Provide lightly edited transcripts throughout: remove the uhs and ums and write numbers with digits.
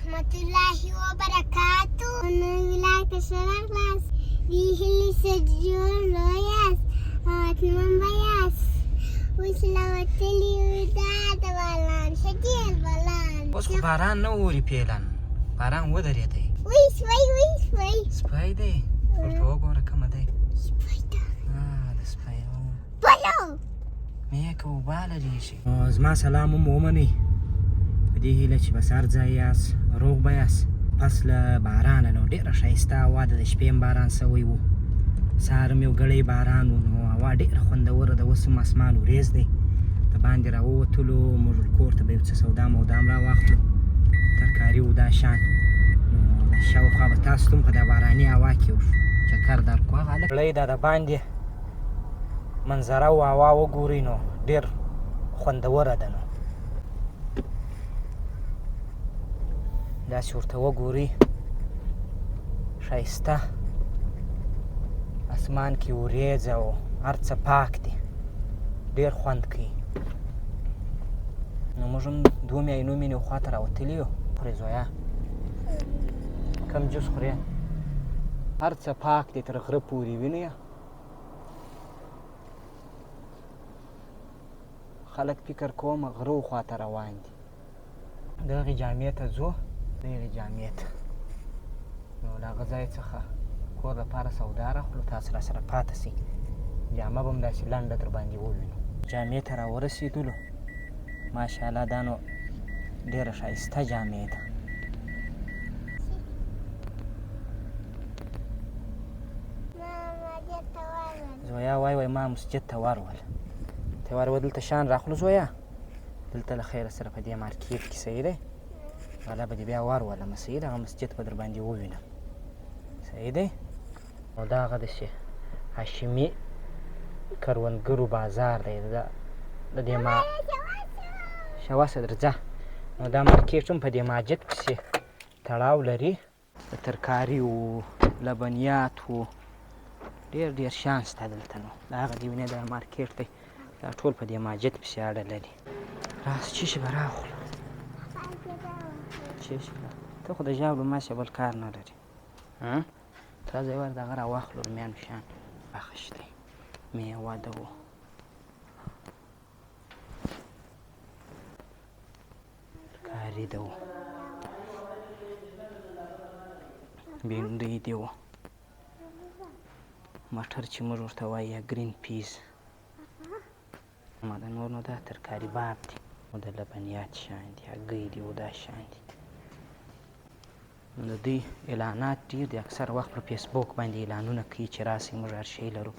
warahmatullahi wabarakatuh. Mengulang keserak las dihili sejurus awat membayas uslawatili udat balan shakil balan. اوس خو باران نه اوري پیلن باران ودرېدی وای سپی سپی دی ورته وګوره کومه دی سپی ده د سپی بلو میکه اوبه لرېږي زما سلام هم ومنئ په دې هیله چې به هر ځای یاست روغ به یاست پس له بارانه نو ډېره ښایسته هوا ده د شپې هم باران سوی و سهار هم یو ګړی باران و نو هوا ډېره خوندوره ده اوس هم اسمان وریځ دی د باندې راووتلو موږ کور ته به یو څه سودا مودام راواخلو ترکاري و دا شان نو شاوخوا به تاسو ته هم په دا باراني هوا کې چکر در کړو هغه هلک ګړی دا د باندې منظره او هوا وګورئ نو ډېر خوندوره ده نو داسې ورته وګورئ ښایسته اسمان کې وریځ او هر څه پاک دي ډېر خوند کوي نو موږ هم دوه میاشتې مینې خواته راوتلي یو خورې زویا کوم جوس خورې هر څه پاک دی تر غره پورې وینئ خلک فکر کوم غرو خواته روان دي دغې جامې ته ځو دغې جامې ته نو له هغه ځای څخه کور لپاره سودا راخلو تاسو راسره پاته سئ جامه به هم داسې لنډه در باندې ووینو جامې ته راورسېدلو ماشاءالله دا نو ډېره ښایسته جامې ده زویا وای ما مسجد ته ورول ته ورول دلته شان راخلو زویا دلته له خیره سره په دې مارکیټ کې صحیح دی والا به دې بیا ورولم صحیح ده هغه مسجد به در باندې ووینم صحیح دی او دا هغه داسې هاشمي کروندګرو بازار دی د دې ما شواسه درځه نو دا مارکیټ هم په دې ماجد پسې تړاو لري د ترکاري و لبنیات و ډېر شیان شته دلته نو د هغه دې وینې دا مارکیټ دی دا ټول په دې ماجد پسې اړه لري راس چیشي به راخلو چیشي ته خو د ژاولو ماسې بل کار نه لري تا ځای ور دغه راواخلو رومیانو شیان پاخه دی میوه ده و ترکاري ده و بېنډۍ دې و مټر چې موږ ورته وایو یا ګرین پیز ما د نور نو دا ترکاري باب دي او د لبنیات شیان دي هګۍ دي او دا شیان دي د دوی اعلانات ډېر دي اکثر وخت په فیسبوک باندې اعلانونه کوي چې راسئ موږ هر شی لرو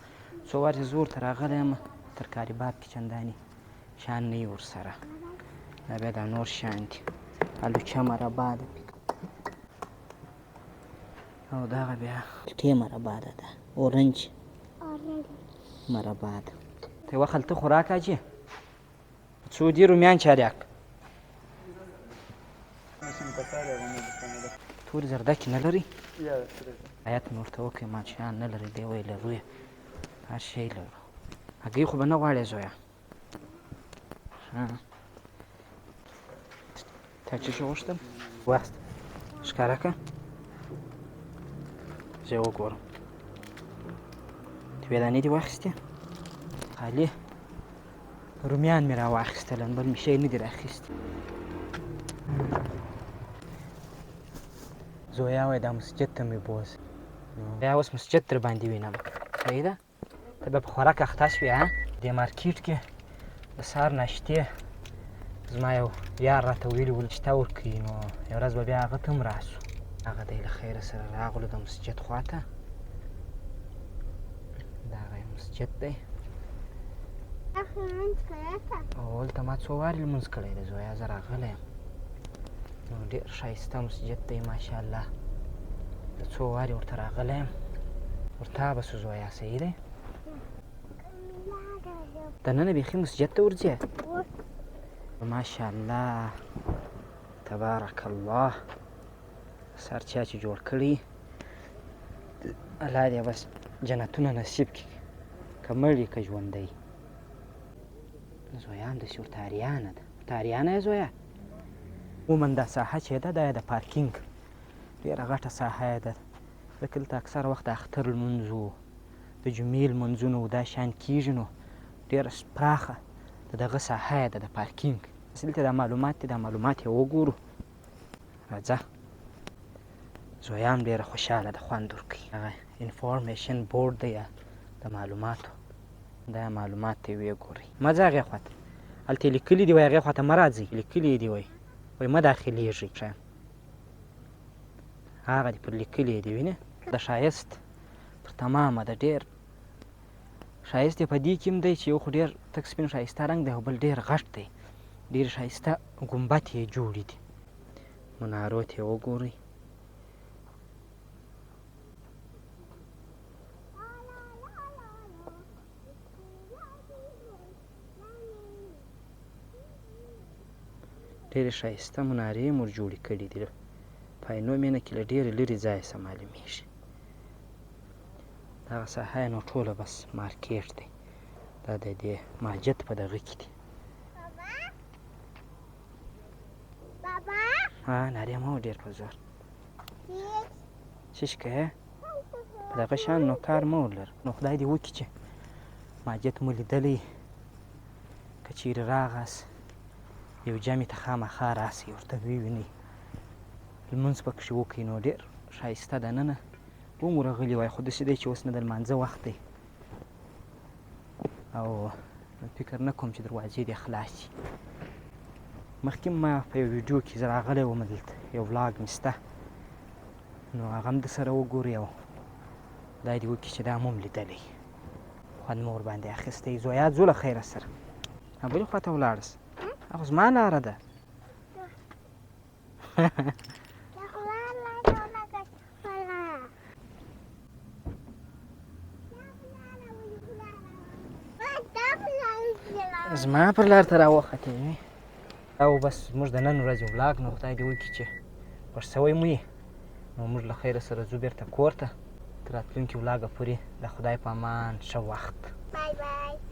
څو وارې زه ورته راغلی یم ترکاري باب کې چندانې شیان نه وي ورسره دا بیا دا نور شیان دي الوچه مربا ده او دغه بیا ټې مربا ده اورنج مربا ده ته یوه خلطه خوراک حاجي څو دي رومیان چاریک تورې زردکې نه لري آیت مې ورته وکړې ما شیان نه لري دی ویې لرو یې هر شی لرو هګۍ خو به نه غواړې زویه تا څه شي غوښتل واخیسته ښکاره کړه زه یې وګورم دوې دانې دې واخیستې خالي رومیان مې راواخیستل بل مې شی نه دي راخیستي زویا وایي دا مسجد ته مې بوز بیا اوس مسجد در باندې وینم صحیح ده ته به په خوراک اخته شوې دې مارکیټ کې د سهار ناشتې زما یو یار راته ویلي ول شته ورکوي نو یو ورځ به بیا هغه ته هم راسو هغه دی له خیره سره راغلو د مسجد خواته دا هغه مسجد دی او هلته ما څو وارې لمونځ کړی دی زویا زه راغلی یم نو ډېر ښایسته مسجد دی ماشاءالله زه څو وارې ورته راغلی یم ورته به سو زویا صحیح دی دننه بیخي مسجد ته ورځې ماشاءالله تبارک الله سر چا چې جوړ کړي الله دې بس جنتونه نصیب کړي که مړ که ژوندی زویا همداسې ورته اریانه ده ورته اریانه یې زویا عموما دا ساحه چې ده دا د پارکینګ ډېره غټه ساحه یې ده ځکه دلته اکثره وخت د اختر لمونځ و د جمعې لمونځونه و دا شیان کېږي نو ډېره پراخه د دغه ساحه یې ده د پارکینګ بس دلته دا معلومات دي دا معلومات یې وګورو راځه زویا هم ډېره خوشحاله ده خوند ورکوي هغه انفارمیشن بورډ دی یا د معلوماتو دا معلومات ته یې ویې ګورئ مه ځه هغې خواته هلته یې لیکلي دي وایي هغې خواته مه راځئ لیکلي یې دي وایي مه داخلېږئ ښه هغه دې پر لیکلي دي وینې د ښایست پر تمامه د ډېر ښایست یې په دې کې هم دی چې یو خو ډېر تک سپین ښایسته رنګ دی او بل ډېر غټ دی ډېر ښایسته ګمبد یې جوړې دي منارو ته یې وګورئ ډېرې ښایسته منارې یې ور جوړې کړي دي په عینو مینه کې له ډېرې لرې ځایه څه معلومېږي دغه ساحه یې نو ټوله بس مارکېټ دی دا د دې ماجد په دغه کې دي نارې مه وه ډېر په زور څه شکه په دغه شان نو کار مه ولره نو خدای دې وکړي چې ماجد مو لیدلی که چیرې راغاست یو جمع ته خامخا راسئ ورته ووینئ لمونځ پکښې وکړئ نو ډېر ښایسته دننه دومره غلي وای خو داسې دی چې اوس نه د لمانځه وخت دی او فکر نه کوم چې دروازې دې خلاصې مخکې ما په یو ویډیو کې زه راغلی وم دلته یو ولاګ مې شته نو هغه هم درسره وګورئ او خدای دې وکړي چې دا مو هم لیدلی خوند مو ورباندې اخیستی زویا ځو له خیره سره بلې خوا ته ولاړس هغه زما لاره ده زما پر لار ته راوختې او بس زموږ د نن ورځې ولاګ نو خدای دې وکړي چې خوښ سوی مو یې نو موږ له خیره سره ځو بېرته کور ته تر راتلونکي ولاګه پورې د خدای په امان ښه وخت بای بای